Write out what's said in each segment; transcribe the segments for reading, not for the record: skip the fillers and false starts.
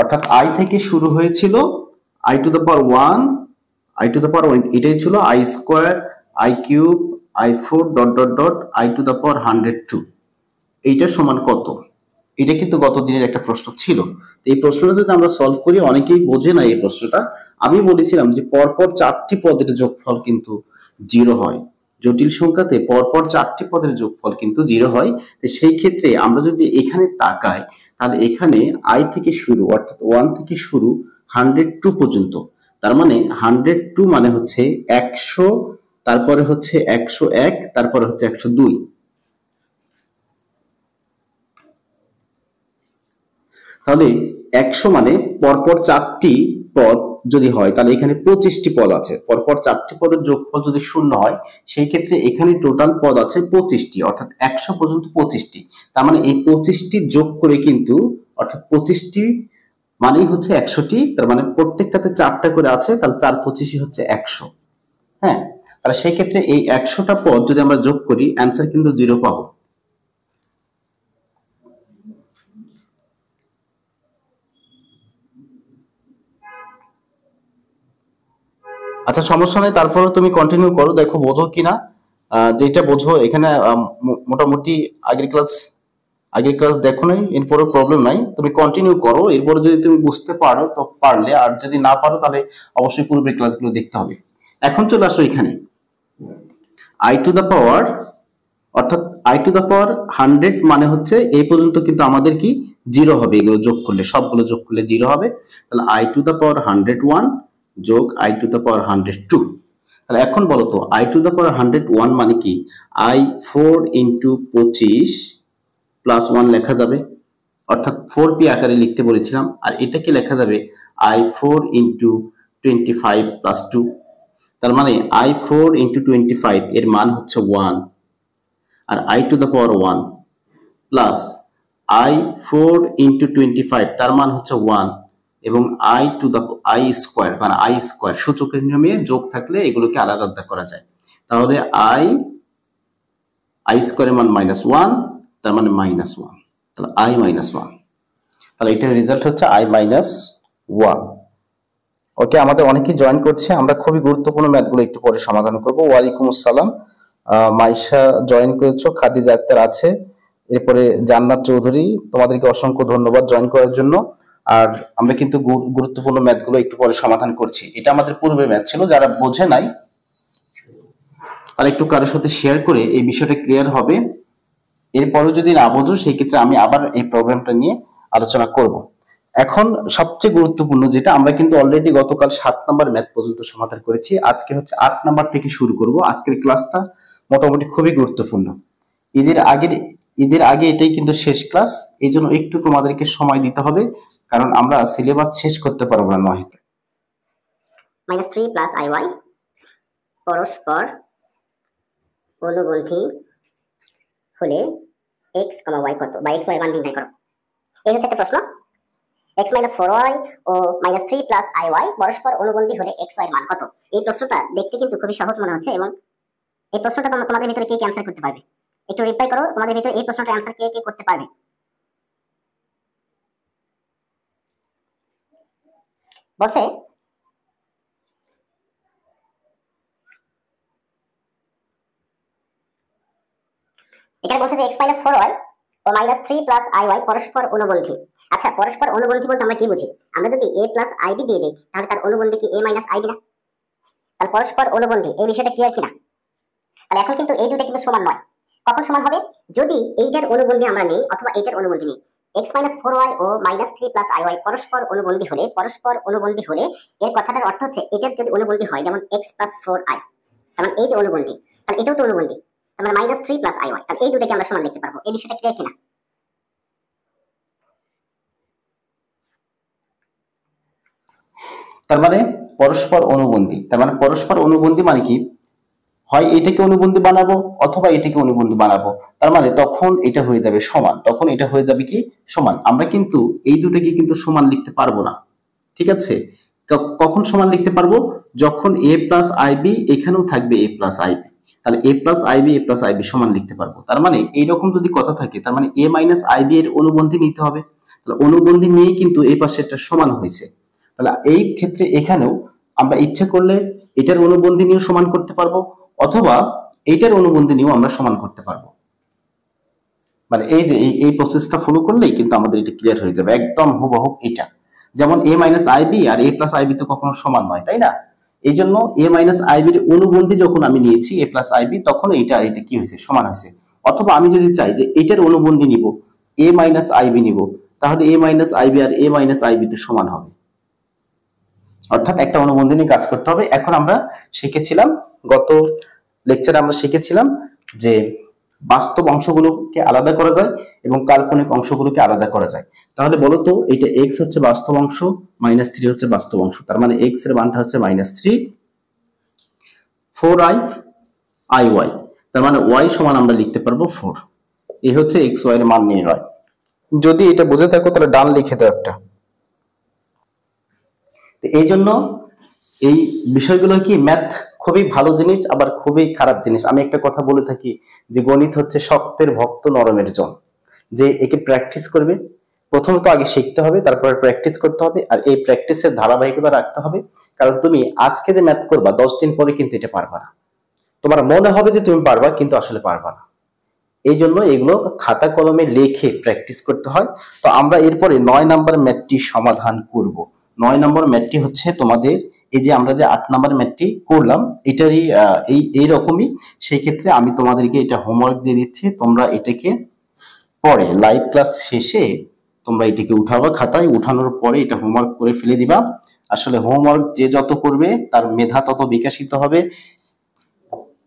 অর্থাৎ আই থেকে শুরু হয়েছিল I to the power 1, I to the power 1 এটাই ছিল I square, I cube, I 4 dot dot dot I to the পাওয়ার 102। এইটার সমান কত? এটা কিন্তু গত দিনের একটা প্রশ্ন ছিল। এই প্রশ্নটা যদি আমরা সলভ করি, অনেকেই বোঝে না এই প্রশ্নটা। আমি বলেছিলাম যে পরপর 4টি পদের যোগফল কিন্তু 0 হয়। জটিল সংখ্যাতে পরপর 4টি পদের যোগফল কিন্তু 0 হয়। তো সেই ক্ষেত্রে আমরা যদি এখানে তাকাই, তাহলে এখানে আই থেকে শুরু অর্থাৎ 1 থেকে শুরু 102 পর্যন্ত। তার মানে 102 মানে হচ্ছে 100, তারপরে হচ্ছে 101, তারপরে হচ্ছে 102। তাহলে 100 মানে পরপর 4টি পদ যদি হয়, তাহলে এখানে 25টি পদ আছে। পরপর 4টি পদের যোগফল যদি 0 হয়, সেই ক্ষেত্রে এখানে টোটাল পদ আছে 25টি, অর্থাৎ 100 পর্যন্ত 25টি। তার মানে এই 25টি যোগ করে কিন্তু, অর্থাৎ 25টি মানেই হচ্ছে 100টি। তার মানে প্রত্যেকটাতে 4টা করে আছে, তাহলে 4 25ই হচ্ছে 100। হ্যাঁ, তাহলে সেই ক্ষেত্রে এই 100টা পদ যদি আমরা যোগ করি, অ্যান্সার কিন্তু 0 পাবো। আচ্ছা, সমস্যা নেই, তারপরে তুমি কন্টিনিউ করো, দেখো বোঝো কিনা। যেটা বোঝো এখানে মোটামুটি আগের ক্লাস দেখো নাই, এরপরে প্রবলেম নাই, তুমি কন্টিনিউ করো। এরপরে যদি তুমি বুঝতে পারো তো পারলে, আর যদি না পারো তাহলে অবশ্যই পূর্বের ক্লাসগুলো দেখতে হবে। এখন চলে আসো এখানে আই টু দ্য পাওয়ার, অর্থাৎ আই টু দ্য পাওয়ার 100 মানে হচ্ছে এই পর্যন্ত কিন্তু আমাদের কি 0 হবে। এগুলো যোগ করলে, সবগুলো যোগ করলে 0 হবে। তাহলে আই টু দ্য পাওয়ার 101 যোগ আই টু দ্য পাওয়ার 102। তাহলে এখন বলো তো আই টু দ্য পাওয়ার 101 মানে কি? আই 4 ইন্টু 25 প্লাস 1 লেখা যাবে, অর্থাৎ 4p আকারে লিখতে বলেছিলাম। আর এটাকে লেখা যাবে আই 4 ইন্টু 25 প্লাস 2। তার মানে আই 4 ইন্টু 25 এর মান হচ্ছে 1, আর i to the power 1 plus i 4 into 25 তার মান হচ্ছে 1, এবং i to the i square, মানে আই স্কোয়ার সূচকের নিয়মে যোগ থাকলে এগুলোকে আলাদা আলাদা করা যায়। তাহলে আই স্কোয়ারের মান -1, তার মানে -1, তাহলে আই -1। তাহলে এটার রেজাল্ট হচ্ছে আই -1। ওকে, আমাদের অনেকেই জয়েন করছে, আমরা খুবই গুরুত্বপূর্ণ ম্যাথগুলো একটু পরে সমাধান করব। ওয়ালাইকুম আসসালাম, মাইশা জয়েন করেছো, খাদিজা আক্তার আছে, এরপরে জান্নাত চৌধুরী, তোমাদেরকে অসংখ্য ধন্যবাদ জয়েন করার জন্য। আর আমরা কিন্তু গুরুত্বপূর্ণ ম্যাথগুলো একটু পরে সমাধান করছি। এটা আমাদের পূর্বের ম্যাথ ছিল, যারা বোঝে নাই তারা একটু কারোর সাথে শেয়ার করে এই বিষয়টা ক্লিয়ার হবে। এরপরেও যদি না বোঝো, সেই ক্ষেত্রে আমি আবার এই প্রবলেমটা নিয়ে আলোচনা করব। এখন সবচেয়ে গুরুত্বপূর্ণ যেটা, আমরা কিন্তু অলরেডি গতকাল 7 নাম্বার ম্যাথ পর্যন্ত সমাধান করেছি, আজকে হচ্ছে 8 নাম্বার থেকে শুরু করব। আজকের ক্লাসটা মোটামুটি খুবই গুরুত্বপূর্ণ। ঈদের আগে এটাই কিন্তু শেষ ক্লাস, এই জন্য একটু তোমাদেরকে সময় দিতে হবে, কারণ আমরা সিলেবাস শেষ করতে পারবো না নয়তো। -3 প্লাস iy পরস্পর অনুবন্ধী হলে x, y কত, বা x y এর মান নির্ণয় করো। এই হচ্ছে একটা প্রশ্ন। x - 4y ও -3 প্লাস iy পরস্পর অনুবন্ধী হলে x y এর মান কত। এই প্রশ্নটা দেখতে কিন্তু খুবই সহজ মনে হচ্ছে, এবং এই প্রশ্নটা তোমাদের ভিতরে কে কে অ্যানসার করতে পারবে? একটু রিপ্লাই করো, তোমাদের ভিতরে এই প্রশ্নটা অ্যানসার কে কে করতে পারবে? বলছে এখানে বলছে যে x - 4y ও -3 প্লাস iy পরস্পর অনুবন্ধী। আচ্ছা, পরস্পর অনুবন্ধী বলতে আমরা কি বুঝি? আমরা যদি a প্লাস ib দিয়ে দিই, তাহলে তার অনুবন্ধী কি a মাইনাস ib না? তাহলে পরস্পর অনুবন্ধী, এই বিষয়টা ক্লিয়ার কিনা? তাহলে এখন কিন্তু এই দুটো কিন্তু সমান নয়। কখন সমান হবে? যদি এইটার অনুবন্ধী আমরা নেই অথবা এইটার অনুবন্ধী নেই। x - 4y ও -3 প্লাস iy পরস্পর অনুবন্ধী হলে এর কথাটার অর্থ হচ্ছে এটার যদি অনুবন্ধী হয়, যেমন x + 4i, তার মানে এই যে অনুবন্ধী, তাহলে এটাও তো অনুবন্ধী, তার মানে -3 প্লাস iy, তাহলে এই দুটোকে আমরা সমান লিখতে পারবো। এই বিষয়টা ক্লিয়ার কিনা? তার মানে পরস্পর অনুবন্ধী, তার মানে পরস্পর অনুবন্ধী মানে কি? হয় এটাকে অনুবন্ধী বানাবো অথবা এটাকে অনুবন্ধী বানাবো, তার মানে তখন এটা হয়ে যাবে সমান। তখন এটা হয়ে যাবে কি? সমান। আমরা কিন্তু এই দুটোকে কিন্তু সমান লিখতে পারবো না, ঠিক আছে? কখন সমান লিখতে পারবো? যখন a প্লাস আইবি এখানেও থাকবে a প্লাস আইবি, তাহলে a প্লাস আইবি সমান লিখতে পারবো। তার মানে এইরকম যদি কথা থাকে, তার মানে a মাইনাস আইবি এর অনুবন্ধী নিতে হবে। তাহলে অনুবন্ধী নিয়ে কিন্তু এই পাশে একটা সমান হয়েছে। তাহলে এই ক্ষেত্রে এখানেও আমরা ইচ্ছা করলে এটার অনুবন্ধী নিয়েও সমান করতে পারবো, অথবা এইটার অনুবন্ধী নিয়েও আমরা সমান করতে পারবো। মানে এই যে এই প্রসেসটা ফলো করলেই কিন্তু আমাদের এটা ক্লিয়ার হয়ে যাবে, একদম হুবহু এটা। যেমন a মাইনাস আইবি আর a প্লাস আইবি তো কখনো সমান নয়, তাই না? এই জন্য a মাইনাস আইবির অনুবন্ধী যখন আমি নিয়েছি a প্লাস আইবি, তখন এটা আর এটা কি হয়েছে, সমান হয়েছে। অথবা আমি যদি চাই যে এটার অনুবন্ধী নিব, a মাইনাস আইবি নিব, তাহলে a মাইনাস আইবি আর a মাইনাস আইবি তো সমান হবে, অর্থাৎ একটা অনুবন্ধী নিয়ে কাজ করতে হবে। এখন আমরা শিখেছিলাম, গত লেকচারে আমরা শিখেছিলাম যে বাস্তব অংশগুলোকে আলাদা করা যায় এবং কাল্পনিক অংশগুলোকে আলাদা করা যায়। তাহলে বলো তো, এটা x হচ্ছে বাস্তব অংশ, -3 হচ্ছে বাস্তব অংশ, তার মানে x এর মানটা হচ্ছে -3, 4i iy, তার মানে y সমান আমরা লিখতে পারবো 4। এই হচ্ছে x y এর মান নির্ণয়। যদি এটা বুঝে থাকো তাহলে ডান লিখে দাও একটা। এই জন্য এই বিষয়গুলো কি, ম্যাথ খুবই ভালো জিনিস আবার খুবই খারাপ জিনিস। আমি একটা কথা বলে থাকি যে গণিত হচ্ছে শক্তের ভক্ত নরমের জন। যে একে প্র্যাকটিস করবে, প্রথমত আগে শিখতে হবে, তারপরে প্র্যাকটিস করতে হবে, আর এই প্র্যাকটিসের ধারাবাহিকতা রাখতে হবে। কারণ তুমি আজকে যে ম্যাথ করবা 10 দিন পরে কিন্তু এটা পারবা না। তোমার মনে হবে যে তুমি পারবা, কিন্তু আসলে পারবা না। এই জন্য এগুলো খাতা কলমে লিখে প্র্যাকটিস করতে হয়। তো আমরা এরপরে 9 নাম্বার ম্যাথটি সমাধান করব। 9 নম্বর ম্যাথটি হচ্ছে তোমাদের এই যে আমরা যে 8 নাম্বার ম্যাথটি করলাম এটারই এই রকমই। সেই ক্ষেত্রে আমি তোমাদেরকে এটা হোমওয়ার্ক দিয়ে দিচ্ছি, তোমরা এটাকে পরে লাইভ ক্লাস শেষে তোমরা এটাকে উঠাবা, খাতায় উঠানোর পরে এটা হোমওয়ার্ক করে ফেলে দিবা। আসলে হোমওয়ার্ক যে যত করবে তার মেধা তত বিকশিত হবে।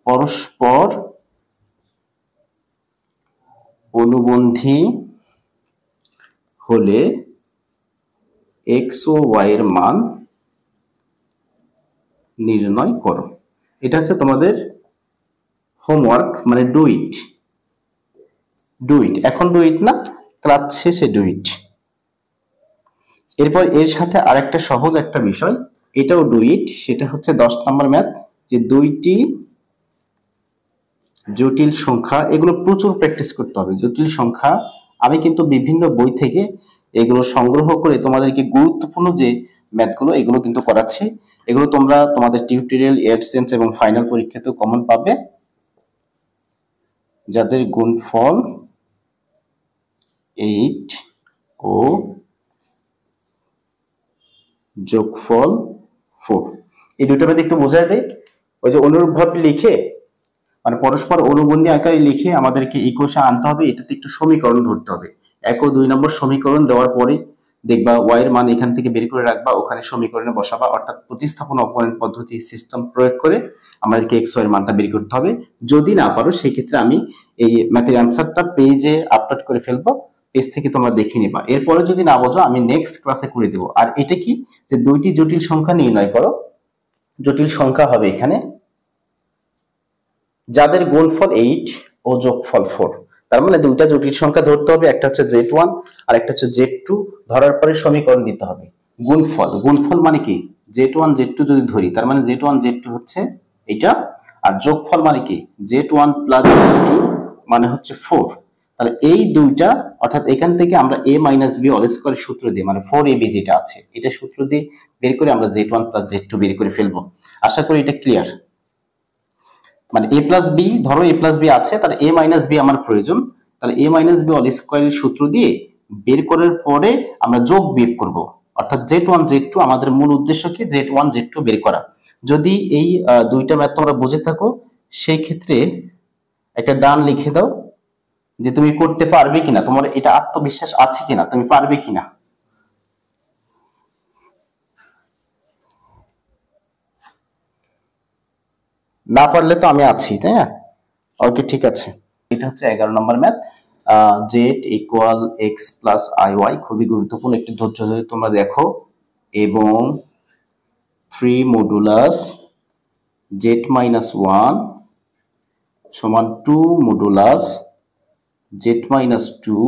পরস্পর অনুবন্ধী হলে এক্স ও ওয়াই এর মান নির্ণয় করো। এটা হচ্ছে তোমাদের হোমওয়ার্ক, মানে ডু ইট। এখন ডু ইট না, ক্লাস শেষে ডু ইট। এরপর এর সাথে আরেকটা সহজ একটা বিষয়, এটাও ডু ইট, সেটা হচ্ছে 10 নম্বর ম্যাথ, যে দুইটি জটিল সংখ্যা। এগুলো প্রচুর প্র্যাকটিস করতে হবে, জটিল সংখ্যা। আমি কিন্তু বিভিন্ন বই থেকে এগুলো সংগ্রহ করে তোমাদেরকে গুরুত্বপূর্ণ যে ম্যাথগুলো এগুলো কিন্তু করাচ্ছি। এগুলো তোমরা তোমাদের টিউটোরিয়াল, এডসেন্স এবং ফাইনাল পরীক্ষাতেও কমন পাবে। যাদের গুণফল 8 ও যোগফল 4, এই দুটো ম্যাথ একটু বোঝায় দেয়। ওই যে অনুরূপভাবে লিখে, মানে পরস্পর অনুবন্ধী আকারে লিখে আমাদেরকে ইকুয়েশন আনতে হবে। এটাতে একটু সমীকরণ ধরতে হবে। 1 ও 2 নম্বর সমীকরণ দেওয়ার পরে দেখবা y এর মান এখান থেকে বের করে রাখবা, ওখানে সমীকরণে বসাবা, অর্থাৎ প্রতিস্থাপন অপনয়ন পদ্ধতি সিস্টেম প্রয়োগ করে আমাদেরকে x y এর মানটা বের করতে হবে। যদি না পারো সেই ক্ষেত্রে আমি এই ম্যাথের অ্যানসারটা পেজে আপলোড করে ফেলবো, পেজ থেকে তোমরা দেখে নিবা। এরপরে যদি না বোঝো আমি নেক্সট ক্লাসে করে দেব। আর এটা কি, যে দুইটি জটিল সংখ্যা নির্ণয় করো। জটিল সংখ্যা হবে এখানে যাদের গুণফল 8 ও যোগফল 4, তার মানে দুইটা জটিল সংখ্যা ধরতে হবে, একটা হচ্ছে z1 আর একটা হচ্ছে z2। ধরার পরে সমীকরণ দিতে হবে। গুণফল মানে কি, z1 z2 যদি ধরি, তার মানে z1 z2 হচ্ছে এটা, আর যোগফল মানে কি, z1 প্লাস z2 মানে হচ্ছে 4। তাহলে এই দুইটা, অর্থাৎ এখান থেকে আমরা a minus b whole square সূত্র দিয়ে, মানে 4ab যেটা আছে এটা সূত্র দিয়ে বের করে আমরা z1 প্লাস z2 বের করে ফেলবো। আশা করি এটা ক্লিয়ার। মানে a প্লাস বি, ধরো a প্লাস বি আছে, তাহলে a মাইনাস বি আমার প্রয়োজন। তাহলে a মাইনাস বি হোল স্কয়ারের সূত্র দিয়ে বের করার পরে আমরা যোগ বিয়োগ করব, অর্থাৎ z1 z2 আমাদের মূল উদ্দেশ্য কি, z1 z2 বের করা। যদি এই দুইটা ম্যাথ তোমরা বুঝে থাকো সেই ক্ষেত্রে একটা ডান লিখে দাও যে তুমি করতে পারবে কিনা, তোমার এটা আত্মবিশ্বাস আছে কিনা, তুমি পারবে কিনা। না পারলে তো আমি আছি, তাই না? ওকে, ঠিক আছে। এটা হচ্ছে 11 নম্বর math, z equal x plus iy। খুবই গুরুত্বপূর্ণ একটি ধৈর্য ধরে তোমরা দেখো। এবং 3 মডুলাস z মাইনাস 1 সমান 2 মডুলাস z মাইনাস 2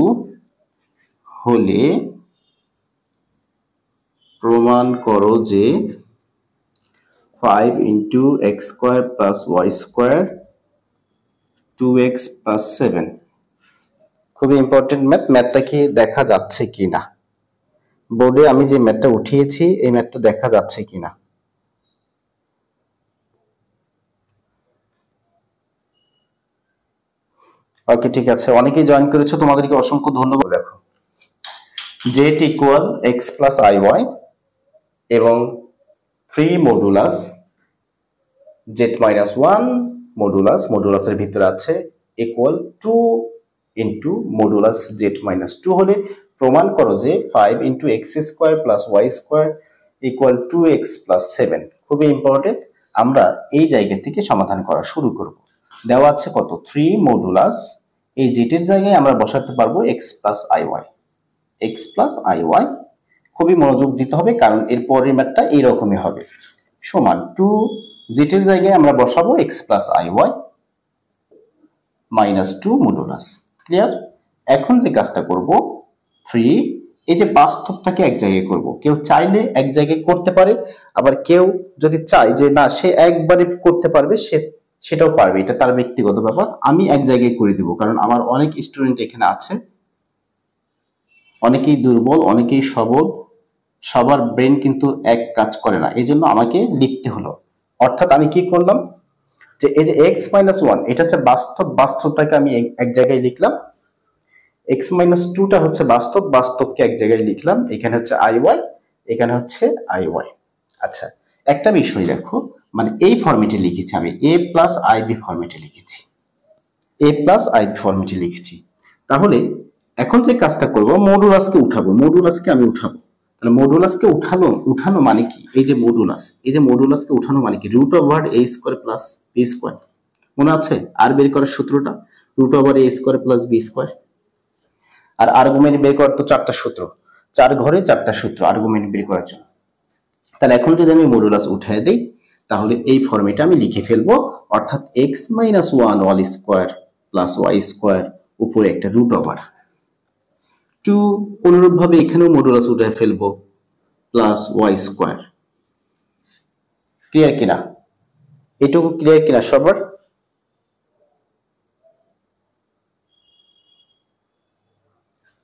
হলে প্রমাণ করো যে 5 into x square plus y square 2x plus 7। খুবই ইম্পর্টেন্ট ম্যাথ। ম্যাথটা কি দেখা যাচ্ছে কিনা বোর্ডে আমি যে ম্যাথটা উঠিয়েছি এই ম্যাথটা দেখা যাচ্ছে কিনা। ওকে, ঠিক আছে, অনেকেই জয়েন করেছো, তোমাদেরকে অসংখ্য ধন্যবাদ। দেখো z equal x plus i y এবং 3 মডুলাস জেড মাইনাস 1 মডুলাসের ভিতরে আছে equal 2 into modulus z minus 2 হলে প্রমাণ করো যে 5 into x square plus y square equal 2x plus 7। খুবই ইম্পর্টেন্ট, আমরা এই জায়গা থেকে সমাধান করা শুরু করব। দেওয়া আছে কত 3 মডুলাস, এই জেটের জায়গায় আমরা বসাতে পারবো এক্স প্লাস আই ওয়াই। খুবই মনোযোগ দিতে হবে কারণ এর পরের ম্যাথটা এইরকমই হবে। সমান 2 জেটের জায়গায় আমরা বসাবো x plus i y minus 2 modulus. Clear? এখন যে কাজটা করব 3, এই যে বাস্তবটাকে এক জায়গায় করব। কেউ চাইলে এক জায়গায় করতে পারে, আবার কেউ যদি চায় যে না সে একবারে করতে পারবে সেটাও পারবে, এটা তার ব্যক্তিগত ব্যাপার। আমি এক জায়গায় করে দিব কারণ আমার অনেক স্টুডেন্ট এখানে আছে, অনেকেই দুর্বল অনেকেই সবল, সবার ব্রেন কিন্তু এক কাজ করে না, এই জন্য আমাকে লিখতে হলো। অর্থাৎ আমি কি করলাম যে এই যে x মাইনাস 1 এটা হচ্ছে বাস্তবটাকে আমি এক জায়গায় লিখলাম, x মাইনাস 2টা হচ্ছে বাস্তবকে এক জায়গায় লিখলাম, এখানে হচ্ছে আই ওয়াই, এখানে হচ্ছে আই ওয়াই। আচ্ছা, একটা বিষয় দেখো, মানে এই ফরম্যাটে লিখেছি আমি, a প্লাস আইবি ফরম্যাটে লিখেছি। তাহলে এখন যে কাজটা করব মডুলাসকে আমি উঠাবো। তাহলে মডুলাসকে উঠানো মানে কি, এই যে মডুলাসকে উঠানো মানে কি, root over a square plus b square. মনে আছে আর বের করার সূত্রটা, root over a square plus b square. আর আর্গুমেন্ট বের করার তো 4টা সূত্র, 4 ঘরে 4টা সূত্র আর্গুমেন্ট বের করার জন্য। তাহলে এখন যদি আমি মডুলাস উঠিয়ে দেই তাহলে এই ফরম্যাটে আমি লিখে ফেলবো, অর্থাৎ x minus 1 whole square plus y square উপরে একটা রুট ওভার 2, অনুরূপভাবে এখানেও মডুলাস উঠে ফেলবো প্লাস y স্কয়ার। ক্লিয়ার কিনা? এটুকু ক্লিয়ার কিনা সবার?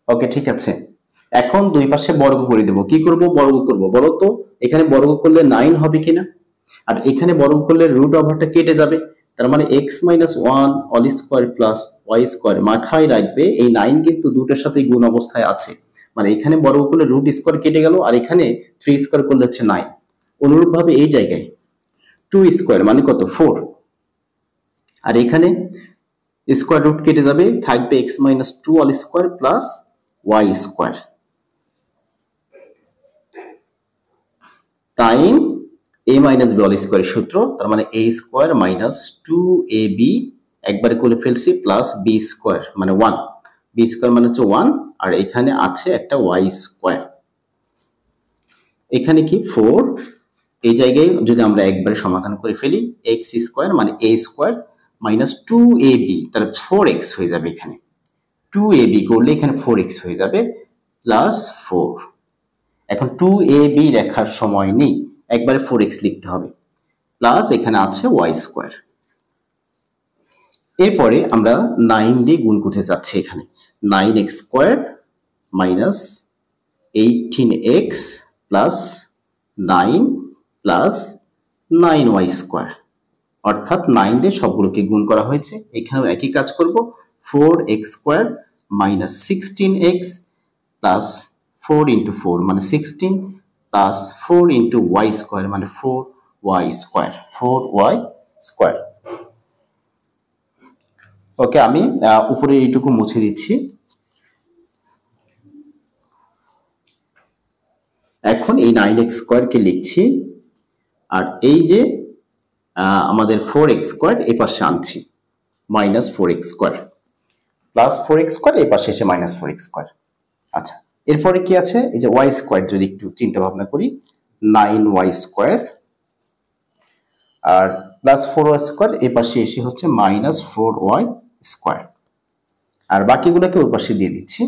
ওকে, ঠিক আছে। এখন দুই পাশে বর্গ করে দেব। কি করব? বর্গ করব। বলো তো এখানে বর্গ করলে 9 হবে কিনা, আর এখানে বর্গ করলে রুট ওভারটা কেটে যাবে, তার মানে x minus 1 all square plus y square. মাথায় রাখবে এই 9 কিন্তু দুটোর সাথে গুণ অবস্থায় আছে, মানে এখানে বর্গ করলে রুট স্কয়ার কেটে গেল, আর এখানে 3 স্কয়ার করলে হচ্ছে 9। অনুরূপভাবে এই জায়গায় 2 স্কয়ার মানে কত 4, আর এখানে স্কয়ার রুট কেটে যাবে, থাকবে x minus 2 all square plus y square time a minus b all স্কয়ারের সূত্র, তার মানে a স্কয়ার মাইনাস 2ab একবারে করে ফেলছি প্লাস b স্কয়ার মানে 1, b স্কয়ার মানে হচ্ছে 1, আর এখানে আছে একটা y স্কয়ার। এখানে কি 4, এই জায়গায় যদি আমরা একবারে সমাধান করে ফেলি x স্কয়ার মানে a স্কয়ার মাইনাস 2ab, তাহলে 4x হয়ে যাবে, এখানে 2ab করলে এখানে 4x হয়ে যাবে প্লাস 4। এখন 2ab লেখার সময় নেই, একবারে 4x লিখতে হবে, প্লাস এখানে আছে y স্কয়ার। এরপরে আমরা 9 দিয়ে গুণ করতে যাচ্ছি, এখানে 9x square minus 18x plus 9 plus 9y square, অর্থাৎ 9 দিয়ে সবগুলোকে গুণ করা হয়েছে। এখানেও একই কাজ করব, 4x square minus 16x plus 4 into 4 মানে 16 প্লাস 4 ইন্টু y স্কয়ার মানে 4y স্কয়ার। ওকে, আমি উপরে এইটুকু মুছে দিচ্ছি। এখন এই 9x স্কয়ারকে লিখছি, আর এই যে আমাদের 4x স্কয়ার এই পাশে আনছি, minus 4x square plus 4x square এই পাশে এসে মাইনাস 4x স্কয়ার। আচ্ছা, এরপরে কি আছে, এই যে y স্কয়ার যদি একটু চিন্তা ভাবনা করি, 9y স্কয়ার আর প্লাস 4y স্কয়ার এই পাশে এসে হচ্ছে মাইনাস 4y স্কয়ার, আর বাকিগুলোকে ওই পাশে দিয়ে দিচ্ছি,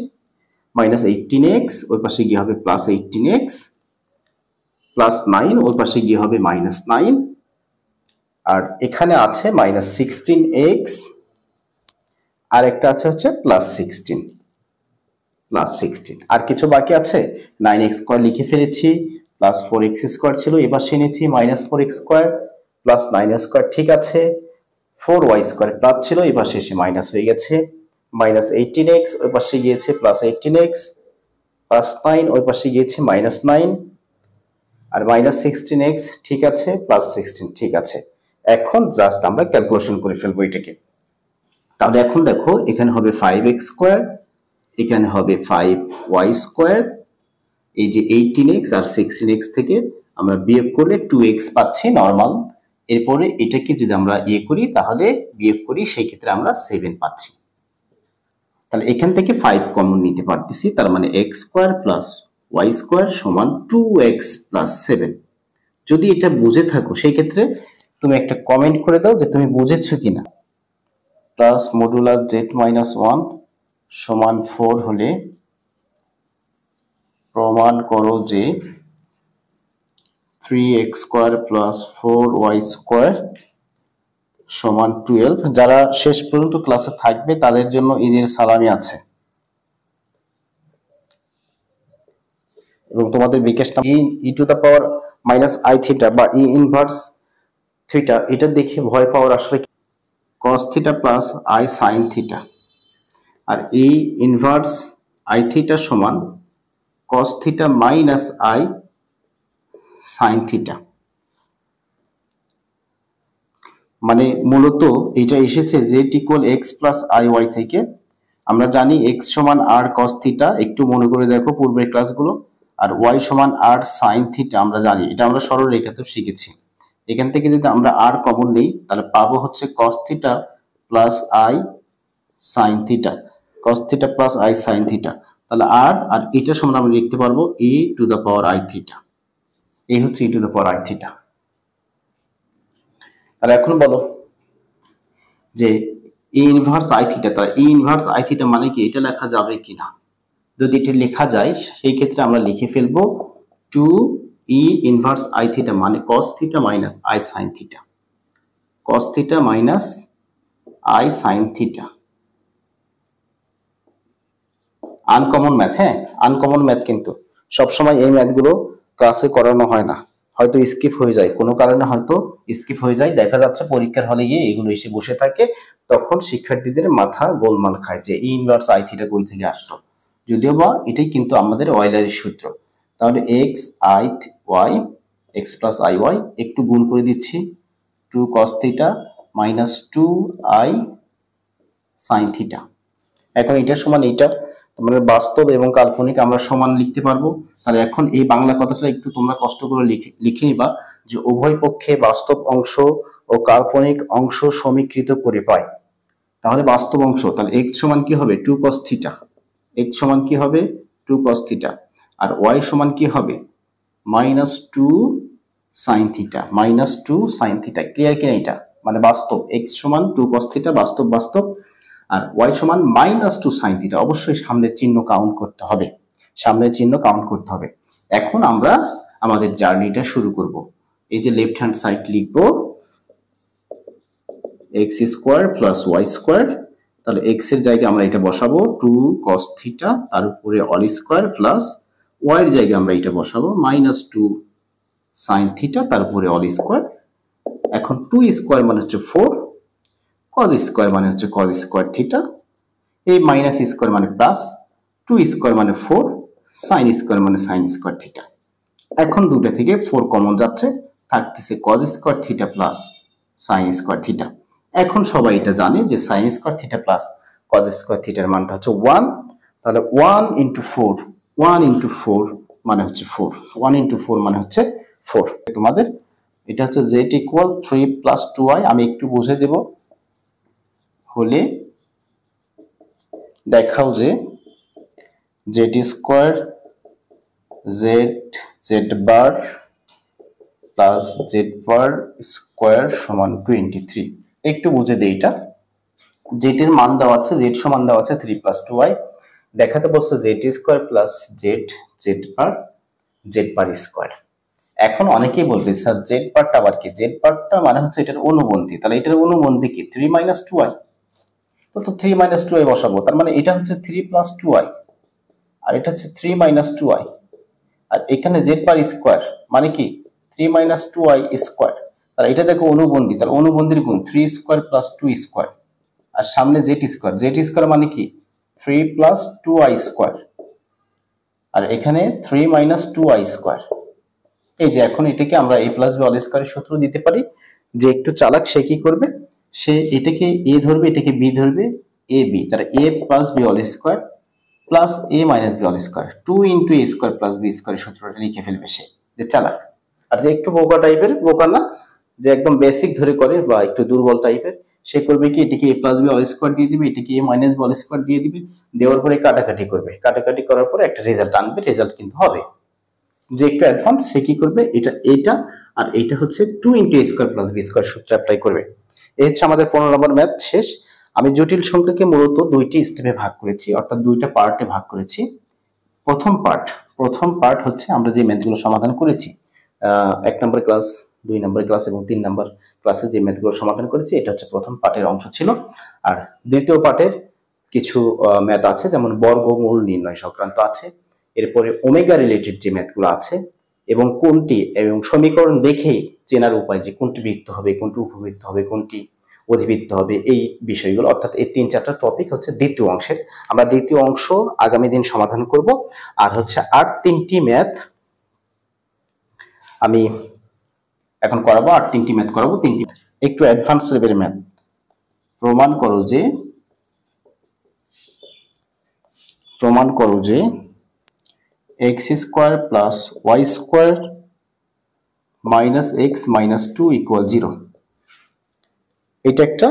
মাইনাস 18x ওই পাশে গিয়ে হবে প্লাস 18x প্লাস 9 ওই পাশে গিয়ে হবে মাইনাস 9, আর এখানে আছে মাইনাস 16x আর একটা আছে হচ্ছে প্লাস 16 প্লাস 16। আর কিছু বাকি আছে? 9x স্কয়ার লিখে ফেলেছি, প্লাস 4x স্কয়ার ছিল, এবার এনেছি minus 4x square plus 9x square, ঠিক আছে। 4y স্কয়ার প্লাস ছিল, এবার শেষে মাইনাস হয়ে গেছে, মাইনাস 18x ওই পাশে গিয়েছে প্লাস 18x, প্লাস 9 ওই পাশে গিয়েছে মাইনাস 9, আর মাইনাস 16x, ঠিক আছে, প্লাস 16, ঠিক আছে। এখন জাস্ট আমরা ক্যালকুলেশন করে ফেলবো এটাকে। তাহলে এখন দেখো এখানে হবে 5x স্কয়ার, এখানে হবে 5y স্কয়ার, এই যে 18x আর 16x থেকে আমরা বিয়োগ করলে 2x পাচ্ছি নরমাল। এরপরে এটাকে যদি আমরা করি তাহলে বিয়োগ করি, সেই ক্ষেত্রে আমরা 7 পাচ্ছি। তাহলে এখান থেকে 5 কমন নিতে পারতেছি, তার মানে x square plus y square সমান 2x প্লাস 7। যদি এটা বুঝে থাকো সেই ক্ষেত্রে তুমি একটা কমেন্ট করে দাও যে তুমি বুঝেছো কিনা। প্লাস মডুলাস z মাইনাস 1 সমান 4 হলে প্রমাণ করো যে 3x square plus 4y square সমান 12। যারা শেষ পর্যন্ত ক্লাসে থাকবে তাদের জন্য ঈদের সালামি আছে, এবং তোমাদের বিকাশ e to the power minus i theta বা ই ইনভার্স থিটা, এটা দেখে ভয় পাওয়ার আসলে cos theta plus i sine theta, আর ই ইনভার্স আই থিটা সমান cos theta minus i sine theta. মানে মূলত এটা এসেছে z equal x plus i y থেকে। আমরা জানি x সমান r cos থিটা, একটু মনে করে দেখো পূর্বের ক্লাসগুলো, আর y সমান r সাইন থিটা আমরা জানি, এটা আমরা সরল রেখাতেও শিখেছি। এখান থেকে যদি আমরা r কমন নেই তাহলে পাবো হচ্ছে cos theta plus i sine theta, cos theta plus i sine theta. তাহলে r আর এটা সমান আমরা লিখতে পারবো e to the power i theta, এই হচ্ছে e to the power i theta. আর এখন বলো যে ই ইনভার্স আই থিটা, তাহলে ই ইনভার্স আই থিটা মানে কি, এটা লেখা যাবে কিনা? যদি এটা লেখা যায় সেই ক্ষেত্রে আমরা লিখে ফেলবো 2 ই ইনভার্স আই থিটা মানে cos theta minus i sine theta, cos theta minus i sine theta. Uncommon math, হ্যাঁ আনকমন ম্যাথ, কিন্তু সবসময় এই ম্যাথগুলো ক্লাসে করানো হয় না, হয়তো স্কিপ হয়ে যায়, কোনো কারণে হয়তো স্কিপ হয়ে যায়। দেখা যাচ্ছে পরীক্ষার হলে গিয়ে এগুলো এসে বসে থাকে, তখন শিক্ষার্থীদের মাথা গোলমাল খায় যে ই ইনভার্স আই থিটা কই থেকে আসলো, যদিও বা এটাই কিন্তু আমাদের অয়লারের সূত্র। তাহলে x i y x plus i y, একটু গুণ করে দিচ্ছি 2 cos theta minus 2 i sine theta. এখন এটা সমান এটা, মানে বাস্তব এবং কাল্পনিক আমরা সমান লিখতে পারবো। তাহলে এখন এই বাংলা কথাটা একটু তোমরা কষ্ট করে লিখে নিবা যে উভয় পক্ষে বাস্তব অংশ ও কাল্পনিক অংশ সমীকৃত করে পাই। তাহলে বাস্তব অংশ, তাহলে x সমান কি হবে 2 cos থিটা, x সমান কি হবে 2 cos থিটা, আর y সমান কি হবে minus 2 sine theta, minus 2 sine theta. Clear কিনা এটা? মানে বাস্তব x সমান 2 cos থিটা বাস্তব বাস্তব, আর y সমান মাইনাস 2 সাইন থিটা। অবশ্যই সামনের চিহ্ন কাউন্ট করতে হবে, সামনের চিহ্ন কাউন্ট করতে হবে। এখন আমরা আমাদের জার্নিটা শুরু করব। এই যে লেফট হ্যান্ড সাইড লিখব x square plus y square, তাহলে x এর জায়গায় আমরা এটা বসাবো 2 cos থিটা, তার উপরে অল স্কয়ার প্লাস y এর জায়গায় আমরা এটা বসাবো মাইনাস 2 সাইন থিটা, তার উপরে অল স্কয়ার। এখন 2 স্কয়ার মানে হচ্ছে 4, cos স্কয়ার মানে হচ্ছে cos স্কয়ার থিটা, এই মাইনাস স্কয়ার মানে প্লাস, 2 স্কয়ার মানে 4, sin স্কয়ার মানে sin স্কয়ার থিটা। এখন দুটো থেকে 4 কমন যাচ্ছে, থাকতেছে cos square theta plus sin square theta. এখন সবাই এটা জানে যে sin square theta plus cos square থিটার মানটা হচ্ছে 1, তাহলে 1 into 4, 1 into 4 মানে হচ্ছে 4, 1 into 4 মানে হচ্ছে 4। তোমাদের এটা হচ্ছে z equal 3 plus 2y, আমি একটু বুঝে দেব। হলে দেখাও যে z স্কয়ার z বার প্লাস z বার স্কয়ার সমান 23। একটু বুঝে দেই এটা। z এর মান দেওয়া আছে, z সমান দেওয়া আছে 3 plus 2y, দেখাতে বলছে z স্কয়ার প্লাস z বার স্কয়ার। এখন অনেকেই বলবে স্যার z বারটা আবার কি? z বারটা মানে হচ্ছে এটার অনুবন্ধী, তাহলে এটার অনুবন্ধী কি 3 - 2y, তো 3 - 2y বসাবো, তার মানে এটা হচ্ছে 3 plus 2y, আর এটা হচ্ছে 3 - 2i, আর এখানে z বার স্কয়ার মানে কি 3 - 2i স্কয়ার। তাহলে এটা দেখো অনুবন্ধী, তাহলে অনুবন্ধীর গুণ 3 স্কয়ার প্লাস 2 স্কয়ার, আর সামনে z স্কয়ার, z স্কয়ার মানে কি 3 প্লাস 2i স্কয়ার, আর এখানে 3 - 2i স্কয়ার। এই যে এখন এটাকে আমরা a প্লাস b অল স্কয়ারের সূত্র দিতে পারি। যে একটু চালাক সে কি করবে, সে এটাকে a ধরবে, এটাকে b ধরবে, a b, তাহলে a plus b all square plus a minus b all square 2 into a square plus b স্কয়ারের সূত্রটা লিখে ফেলবে সে, যে চালাক। আর যে একটু বোকা টাইপের, বোকা না, যে একদম বেসিক ধরে করে বা একটু দুর্বল টাইপের, সে করবে কি এটাকে a plus b all square দিয়ে দিবে, এটাকে a minus b all square দিয়ে দিবে, দেওয়ার পরে কাটাকাটি করবে, কাটাকাটি করার পরে একটা রেজাল্ট আনবে, রেজাল্ট কিন্তু হবে। যে একটু অ্যাডভান্স সে কি করবে, এটা আর এটা হচ্ছে 2 into a square plus b square সূত্র অ্যাপ্লাই করবে। এই হচ্ছে আমাদের 15 নম্বর ম্যাথ শেষ। আমি জটিল সংখ্যাকে মূলত দুইটি স্টেপে ভাগ করেছি, অর্থাৎ দুইটা পার্টে ভাগ করেছি। প্রথম পার্ট হচ্ছে আমরা যে ম্যাথগুলো সমাধান করেছি 1 নম্বর ক্লাস, 2 নম্বর ক্লাস এবং 3 নম্বর ক্লাসে যে ম্যাথগুলো সমাধান করেছি, এটা হচ্ছে প্রথম পার্টের অংশ ছিল। আর দ্বিতীয় পার্টের কিছু ম্যাথ আছে, যেমন বর্গমূল নির্ণয় সংক্রান্ত আছে, এরপরে ওমেগা রিলেটেড যে ম্যাথগুলো আছে, এবং কোনটি এবং সমীকরণ দেখেই চেনার উপায় যে কোনটি বৃত্ত হবে, কোনটি উপবৃত্ত হবে, কোনটি অধিবৃত্ত হবে, এই বিষয়গুলো, অর্থাৎ এই 3-4টা টপিক হচ্ছে দ্বিতীয় অংশের। আমরা দ্বিতীয় অংশ আগামী দিন সমাধান করব। আর হচ্ছে আর 3টি ম্যাথ আমি এখন করাবো, আর 3টি ম্যাথ করাবো, 3টি একটু অ্যাডভান্স লেভেলের ম্যাথ। প্রমাণ করো যে x square plus y square minus x minus 2 equal 0। এটা একটা।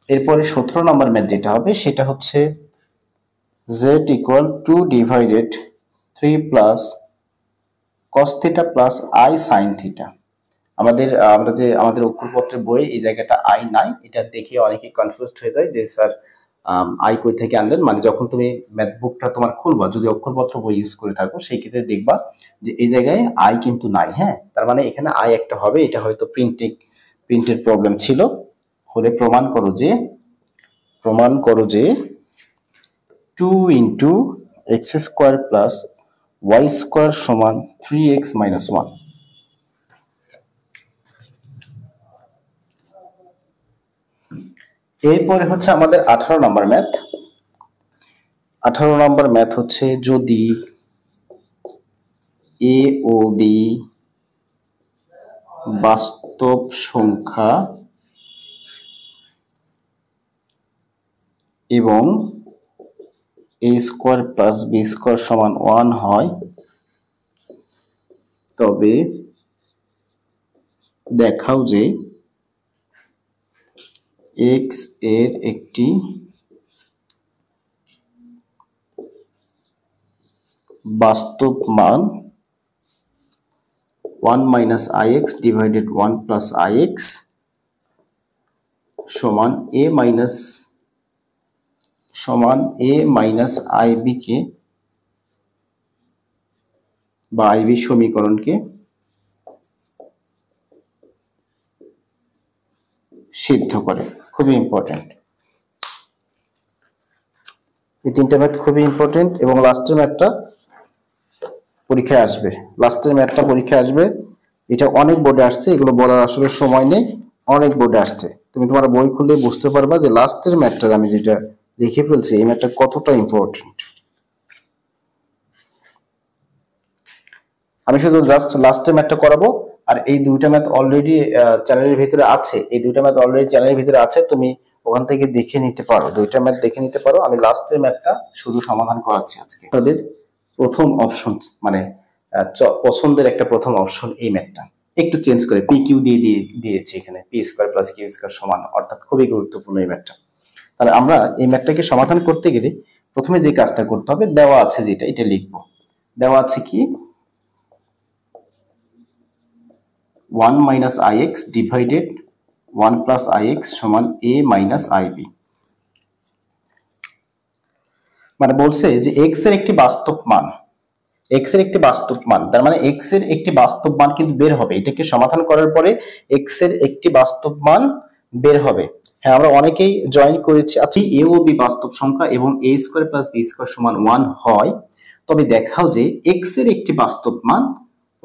এরপরে 17 নম্বর ম্যাথ যেটা হবে সেটা হচ্ছে z equal 2 divided 3 plus cos theta plus i sin theta. আমাদের অক্ষরপত্রের বইয়ে এই জায়গাটা i নাই, এটা দেখে অনেকে কনফিউজড হয়ে যায় যে স্যার i কই থেকে আনলেন। মানে যখন তুমি ম্যাথ বুকটা তোমার খুলবা, যদি অক্ষরপত্র বই ইউজ করে থাকো, সেই ক্ষেত্রে দেখবা যে এই জায়গায় i কিন্তু নাই। হ্যাঁ, তার মানে এখানে i একটা হবে, এটা হয়তো প্রিন্টের প্রবলেম ছিল। হলে প্রমাণ করো যে 2 into x square plus y square সমান 3x মাইনাস 1। এরপরে হচ্ছে আমাদের 18 নম্বর ম্যাথ। 18 নম্বর ম্যাথ হচ্ছে যদি a ও b বাস্তব সংখ্যা এবং a square plus b square সমান 1 হয়, তবে দেখাও যে x এর একটি বাস্তব মান 1 minus ix divided 1 plus ix সমান a মাইনাস ib কে বা ib সমীকরণকে সিদ্ধ করে। খুবই ইম্পর্টেন্ট, এই 3টা ম্যাথ খুবই ইম্পর্টেন্ট। এবং লাস্টের ম্যাথটা পরীক্ষায় আসবে, এটা অনেক বোর্ডে আসছে, এগুলো বলার আসলে সময় নেই, অনেক বোর্ডে আসছে। তুমি তোমার বই খুলে বুঝতে পারবা যে লাস্টের ম্যাথটা আমি যেটা লিখে ফেলছি, এই ম্যাথটা কতটা ইম্পর্টেন্ট। আমি শুধু জাস্ট লাস্টের ম্যাথটা করাবো, আর এই 2টা ম্যাথ অলরেডি চ্যানেলের ভিতরে আছে, তুমি ওখান থেকে দেখে নিতে পারো, 2টা ম্যাথ দেখে নিতে পারো। আমি লাস্টের ম্যাথটা শুধু সমাধান করাচ্ছি আজকে। তাদের প্রথম অপশন মানে পছন্দের একটা প্রথম অপশন এই ম্যাথটা, একটু চেঞ্জ করে পি কিউ দিয়েছে এখানে, p square plus q square সমান, অর্থাৎ খুবই গুরুত্বপূর্ণ এই ম্যাথটা। তাহলে আমরা এই ম্যাথটাকে সমাধান করতে গেলে প্রথমে যে কাজটা করতে হবে, দেওয়া আছে যেটা, এটা লিখবো। দেওয়া আছে কি 1 minus ix divided 1 plus ix সমান a মাইনাস ib। মানে বলছে যে x এর একটি বাস্তব মান, তার মানে x এর একটি বাস্তব মান কিন্তু বের হবে। এটাকে সমাধান করার পরে x এর একটি বাস্তব মান বের হবে। হ্যাঁ, আমরা অনেকেই জয়েন করেছি। আচ্ছা, এ ও বি বাস্তব সংখ্যা এবং a square plus b square সমান 1 হয়, তবে দেখাও যে x এর একটি বাস্তব মান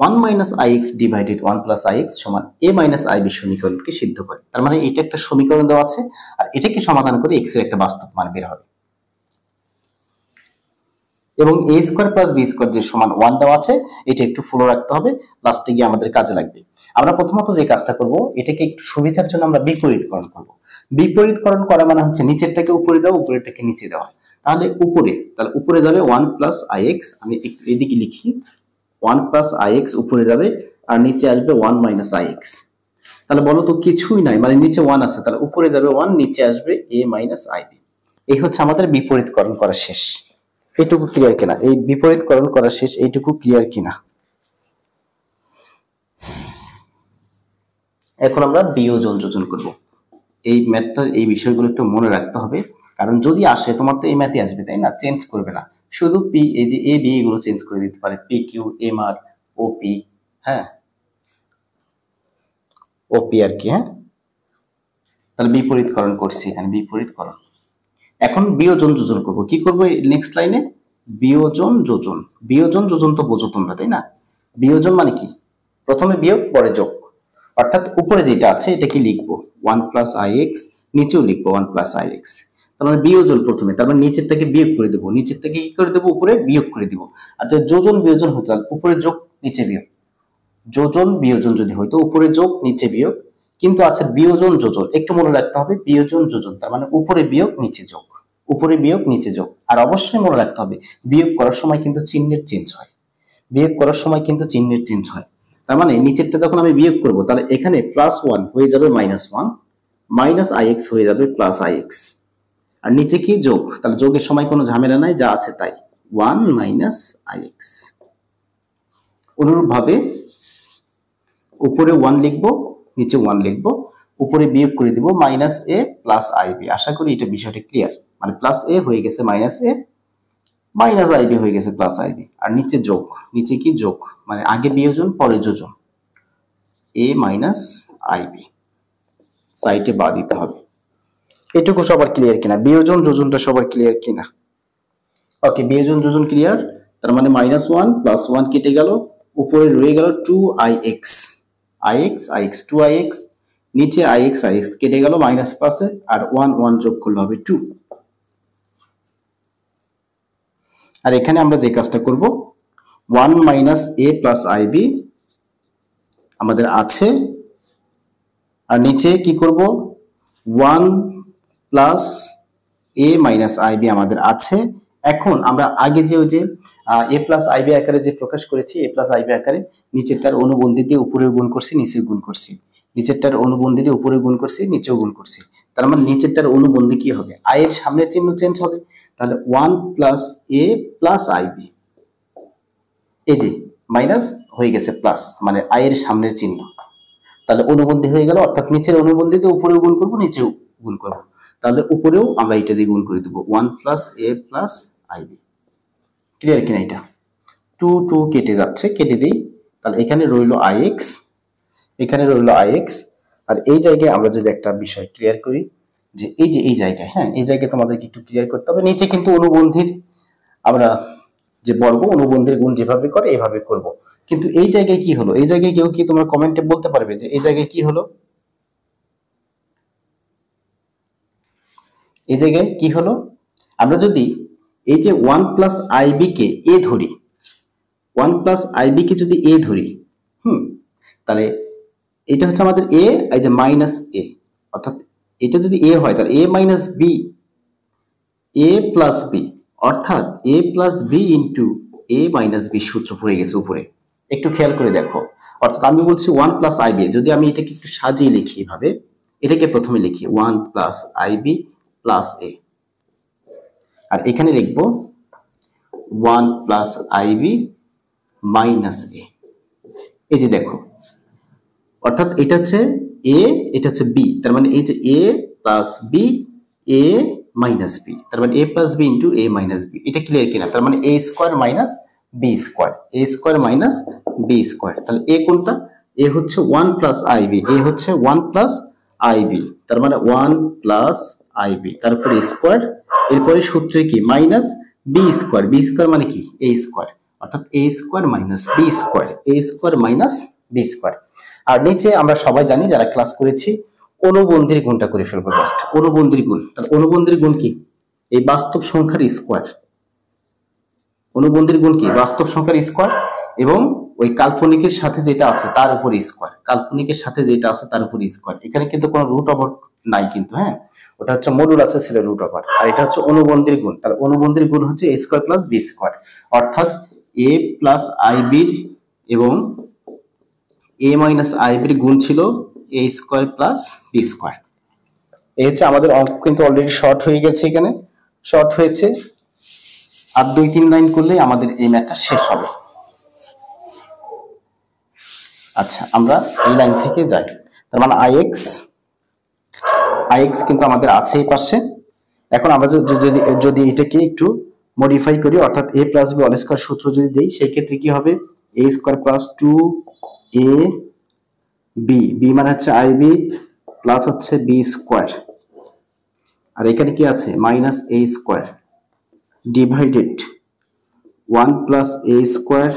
1 minus ix divided 1 plus ix সমান a মাইনাস ib সমীকরণকে সিদ্ধ করে। তার মানে এটা একটা সমীকরণ দেওয়া আছে, আর এটাকে সমাধান করে x এর একটা বাস্তব মান বের হবে। এবং a square plus b square যে সমান 1 দেওয়া আছে, এটা একটু ফলো রাখতে হবে, লাস্টে গিয়ে আমাদের কাজে লাগবে। আমরা প্রথমত যে কাজটা করব, এটাকে একটু সুবিধার জন্য আমরা বিপরীতকরণ করব। বিপরীতকরণ করা মানে হচ্ছে নিচেরটাকে উপরে দেওয়া, উপরেরটাকে নিচে দেওয়া। তাহলে উপরে যাবে 1 প্লাস ix, আমি একটু এদিকে লিখি, 1 প্লাস ix উপরে যাবে, আর নিচে আসবে 1 মাইনাস ix। তাহলে বলো তো কিছুই নাই, মানে নিচে 1 আছে, তাহলে উপরে যাবে 1, নিচে আসবে a মাইনাস ib। এই হচ্ছে আমাদের বিপরীতকরণ করা শেষ। এইটুকু ক্লিয়ার কিনা? এই বিপরীতকরণ করা শেষ, এইটুকু ক্লিয়ার কিনা? এখন আমরা বিয়োজন যোজন করব। এই ম্যাথটার এই বিষয়গুলো একটু মনে রাখতে হবে, কারণ যদি আসে, তোমার তো এই ম্যাথই আসবে, তাই না? চেঞ্জ করবে না, শুধু পি, এই যে এ বি এগুলো চেঞ্জ করে দিতে পারে, P Q M R O P, হ্যাঁ ও পি আর কি, হ্যাঁ। তাহলে বিপরীতকরণ করছি এখানে, বিপরীতকরণ। এখন বিয়োজন যোজন করব। কি করব নেক্সট লাইনে? বিয়োজন যোজন। বিয়োজন যোজন তো বোঝো তোমরা, তাই না? বিয়োজন মানে কি? প্রথমে বিয়োগ, পরে যোগ। অর্থাৎ উপরে যেটা আছে এটাকে লিখবো 1 প্লাস ix, নিচেও লিখবো 1 প্লাস ix। তার মানে বিয়োজন প্রথমে, তার মানে নিচেরটাকে বিয়োগ করে দেবো, নিচেরটাকে কি করে দেবো? উপরে বিয়োগ করে দিব। আর যদি যোজন বিয়োজন হতো, উপরে যোগ নিচে বিয়োগ। যোজন বিয়োজন যদি হইতো উপরে যোগ নিচে বিয়োগ, কিন্তু আছে বিয়োজন যোজন, একটু মনে রাখতে হবে, বিয়োজন যোজন তার মানে উপরে বিয়োগ নিচে যোগ, উপরে বিয়োগ নিচে যোগ। আর অবশ্যই মনে রাখতে হবে, বিয়োগ করার সময় কিন্তু চিহ্নের চেঞ্জ হয়, বিয়োগ করার সময় কিন্তু চিহ্নের চেঞ্জ হয়। তার মানে নিচেরটা যখন আমি বিয়োগ করব, তাহলে এখানে +1 হয়ে যাবে -1, মাইনাস ix হয়ে যাবে প্লাস ix, আর নিচে কি যোগ, তাহলে যোগের সময় কোনো ঝামেলা নাই, যা আছে তাই 1 মাইনাস ix। অনুরূপ ভাবে উপরে 1 লিখবো, নিচে 1 লিখবো, উপরে বিয়োগ করে দিব মাইনাস a প্লাস ib। আশা করি এটা বিষয়টা ক্লিয়ার, মানে প্লাস a হয়ে গেছে মাইনাস a, মাইনাস ib হয়ে গেছে প্লাস ib, আর নিচে যোগ, নিচে কি যোগ, মানে আগে বিয়োজন পরে যোজন, a মাইনাস ib, সাইডে বা দিতে হবে। এটুকু সবার ক্লিয়ার কিনা? বিয়োজন যোজনটা সবার ক্লিয়ার কিনা? ওকে, বিয়োজন যোজন ক্লিয়ার। তার মানে -1 প্লাস 1 কেটে গেল, উপরে রয়ে গেল 2ix, ix 2ix, নিচে ix কেটে গেল মাইনাস প্লাসে, আর 1 যোগ করলে হবে 2। আর এখানে আমরা যে কাজটা করব, 1 মাইনাস a প্লাস ib আমাদের আছে, আর নিচে কি করব, 1 প্লাস a মাইনাস ib আমাদের আছে। এখন আমরা আগে যে ওই যে a প্লাস ib আকারে যে প্রকাশ করেছি, a প্লাস ib আকারে, নিচেরটার অনুবন্ধী দিয়ে উপরে গুণ করছি, নিচে গুণ করছি, নিচেরটার অনুবন্ধী দিয়ে উপরে গুণ করছি, নিচেও গুণ করছি। তার মানে নিচেরটার অনুবন্ধী কি হবে? i এর সামনের চিহ্ন চেঞ্জ হবে, তাহলে 1 প্লাস a প্লাস ib, এই যে মাইনাস হয়ে গেছে প্লাস, মানে i এর সামনের চিহ্ন, তাহলে অনুবন্ধী হয়ে গেল। অর্থাৎ নিচের অনুবন্ধী দিয়ে উপরেও গুণ করব, নিচেও গুণ করব, তাহলে উপরেও আমরা এটা দিয়ে গুণ করে দেব 1 plus a plus ib। Clear কিনা? এটা 2 কেটে যাচ্ছে, কেটে দেই, তাহলে এখানে রইল ix, এখানে রইল ix। আর এই জায়গায় আমরা যদি একটা বিষয় ক্লিয়ার করি, যে এই যে এই জায়গায়, হ্যাঁ এই জায়গায় তোমাদেরকে একটু ক্লিয়ার করতে হবে। নিচে কিন্তু অনুবন্ধীর আমরা যে বর্গ, অনুবন্ধীর গুণ যেভাবে করে এভাবে করব, কিন্তু এই জায়গায় কি হলো? এই জায়গায় কেউ কি তোমরা কমেন্টে বলতে পারবে যে এই জায়গায় কি হলো? এই জায়গায় কি হলো? আমরা যদি এই যে 1 প্লাস ib কে a ধরি, 1 প্লাস ib কে যদি a ধরি, তাহলে এটা হচ্ছে আমাদের a, এই যে মাইনাস a, অর্থাৎ এটা যদি a হয় তাহলে a minus b, a plus b, অর্থাৎ a plus b into a minus b সূত্র পড়ে গেছে উপরে। একটু খেয়াল করে দেখো, অর্থাৎ আমি বলছি 1 প্লাস ib, যদি আমি এটাকে একটু সাজিয়ে লিখি এভাবে, এটাকে প্রথমে লিখি 1 প্লাস ib প্লাস a, আর এখানে লিখব 1 প্লাস ib মাইনাস a। এই যে দেখো, অর্থাৎ এটা হচ্ছে a, এটা হচ্ছে b, তার মানে এই যে a plus b, a minus b, তার মানে a plus b into a minus b। এটা ক্লিয়ার কিনা? তার মানে a square minus b square, a square minus b square. তাহলে a কোনটা? a হচ্ছে 1 প্লাস ib, a হচ্ছে 1 প্লাস আইবি, তার মানে 1 প্লাস আইবি, তারপরে স্কোয়ার, এরপরে সূত্রে কি minus b square, b square মানে কি এ স্কোয়ার, অর্থাৎ a square minus b square, a square minus b square. আর নিচে আমরা সবাই জানি যারা ক্লাস করেছি অনুবন্ধীর গুণটা করে ফেলবো, জাস্ট অনুবন্ধীর গুণ। তাহলে অনুবন্ধীর গুণ কি এই বাস্তব সংখ্যার স্কোয়ার, অনুবন্ধীর গুণ কি বাস্তব সংখ্যার স্কোয়ার এবং ওই কাল্পনিকের সাথে যেটা আছে তার উপর স্কোয়ার, কাল্পনিকের সাথে যেটা আছে তার উপর স্কোয়ার। এখানে কিন্তু কোনো রুট ওভার নাই কিন্তু, হ্যাঁ ওটা হচ্ছে মডুলাসে ছিল রুট ওভার, আর এটা হচ্ছে অনুবন্ধীর গুণ। তাহলে অনুবন্ধীর গুণ হচ্ছে এ স্কোয়ার প্লাস বি স্কোয়ার, অর্থাৎ এ প্লাস আইবির এবং এ মাইনাস আইবির গুণ ছিল এ স্কোয়ার প্লাস বি স্কোয়ার। এই হচ্ছে আমাদের অঙ্ক, কিন্তু অলরেডি শর্ট হয়ে গেছে, এখানে শর্ট হয়েছে, আর 2-3 লাইন করলেই আমাদের এই ম্যাথটা শেষ হবে। আচ্ছা আমরা এই লাইন থেকে যাই, তার মানে আইএক্স কিন্তু আমাদের আছে এই পাশে। এখন আমরা যদি এটাকে একটু মডিফাই করি, অর্থাৎ A plus B all square সূত্র যদি দেই, সেই ক্ষেত্রে কি হবে A square plus 2 A B, B মানে হচ্ছে আইবি প্লাস হচ্ছে বি স্কয়ার, আর এখানে কি আছে মাইনাস এ স্কয়ার ডিভাইডেড 1 প্লাস এ square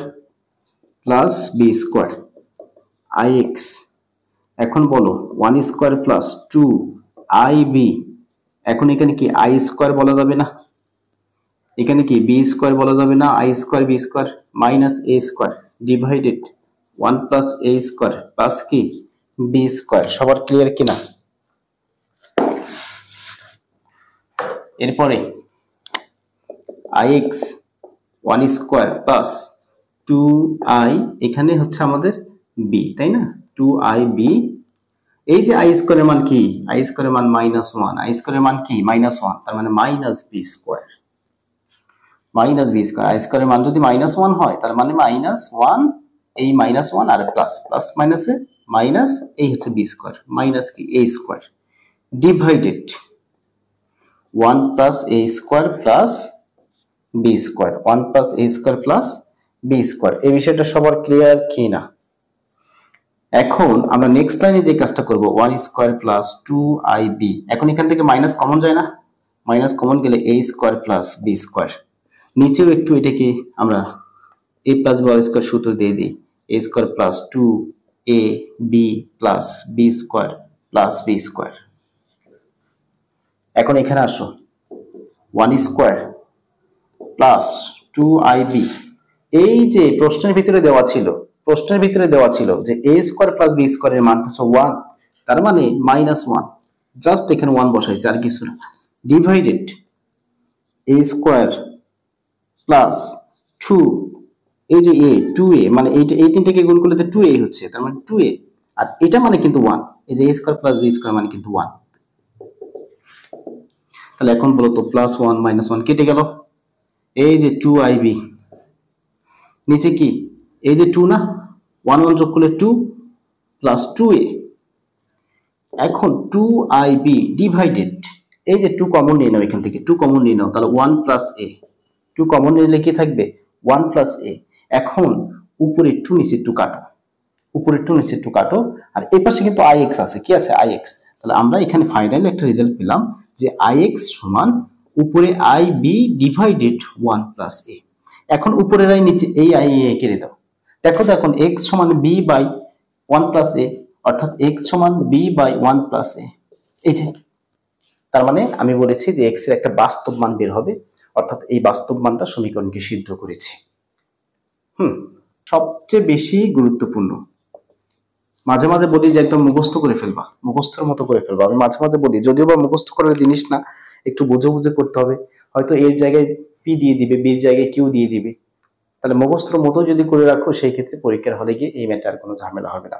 plus B square i x. এখন বলো 1 স্কয়ার প্লাস 2 আইবি, এখন এখানে কি আই স্কয়ার বলা যাবে না, এখানে কি বি স্কয়ার বলা যাবে না, i square b square minus A square divided 1 plus A square plus কি বি স্কয়ার। সবার ক্লিয়ার কিনা? এরপরে আইএক্স 1 স্কয়ার প্লাস 2i, এখানে হচ্ছে আমাদের বি, তাই না, 2ib। এই যে আই স্কয়ারের মান কি, আই স্কয়ারের মান -1, আই স্কয়ারের মান কি -1, তার মানে minus B square, minus B square. I স্কয়ারের মান যদি -1 হয় তার মানে -1, এই -1 আর প্লাস প্লাস মাইনাসে মাইনাস, এই হচ্ছে বি স্কয়ার মাইনাস কি A square divided 1 plus A square plus B square, 1 plus A square plus B square. এই বিষয়টা সবার ক্লিয়ার কি না? এখন আমরা নেক্সট লাইনে যে কাজটা করব 1 স্কয়ার প্লাস 2ib, এখন এখান থেকে মাইনাস কমন যায় না, মাইনাস কমন গেলে a square plus b square, নিচেও একটু এটাকে আমরা a প্লাস b স্কয়ার সূত্র দিয়ে দিই, a square plus 2ab plus b square plus b square. এখন এখানে আসো 1 স্কয়ার প্লাস 2ib, এই যে প্রশ্নের ভিতরে দেওয়া ছিল যে a স্কয়ার প্লাস b স্কয়ারের মান হচ্ছে 1, তার মানে -1, জাস্ট এখানে 1 বসাইছি আর কিছু না, ডিভাইডেড a স্কয়ার প্লাস 2, এই যে a 2a মানে এই তিনটাকে গুণ করলে তো 2a হচ্ছে, তার মানে 2a, আর এটা মানে কিন্তু 1, এই যে a square plus b square মানে কিন্তু 1। তাহলে এখন বলো তো +1 -1 কেটে গেল, এই যে 2ib, নিচে কি এই যে 2 না, 1 1 যোগ করলে 2 প্লাস 2a, এখন 2ib ডিভাইডেড, এই যে 2 কমন নিয়ে নাও, এখান থেকে 2 কমন নিয়ে নাও, তাহলে 1 প্লাস a, 2 কমন নিলে কি থাকবে 1 প্লাস a। এখন উপরে 2 নিচে 2 কাটো, উপরে 2 নিচে 2 কাটো, আর এই পাশে কিন্তু ix আছে, কি আছে ix, তাহলে আমরা এখানে ফাইনালি একটা রেজাল্ট পেলাম যে ix সমান উপরে ib ডিভাইডেড 1 প্লাস a। এখন উপরের আই নিচে এই আই কেটে দাও, দেখো তো এখন x সমান b বাই 1 প্লাস a, অর্থাৎ x সমান b বাই 1 প্লাস a। এই যে তার মানে আমি বলেছি যে x এর একটা বাস্তব মান বের হবে, অর্থাৎ এই বাস্তব মানটা সমীকরণকে সিদ্ধ করেছে। সবচেয়ে বেশি গুরুত্বপূর্ণ, মাঝে মাঝে বলি যে একদম মুখস্থ করে ফেলবা, মুখস্থের মতো করে ফেলবা। আমি মাঝে মাঝে বলি যদিও বা মুখস্থ করার জিনিস না, একটু বুঝে বুঝে করতে হবে, হয়তো এর জায়গায় পি দিয়ে দিবে, বির জায়গায় কিউ দিয়ে দিবে, তাহলে মুখস্থর মতো যদি করে রাখো সেই ক্ষেত্রে পরীক্ষার হলে গিয়ে এই ম্যাটার কোনো ঝামেলা হবে না।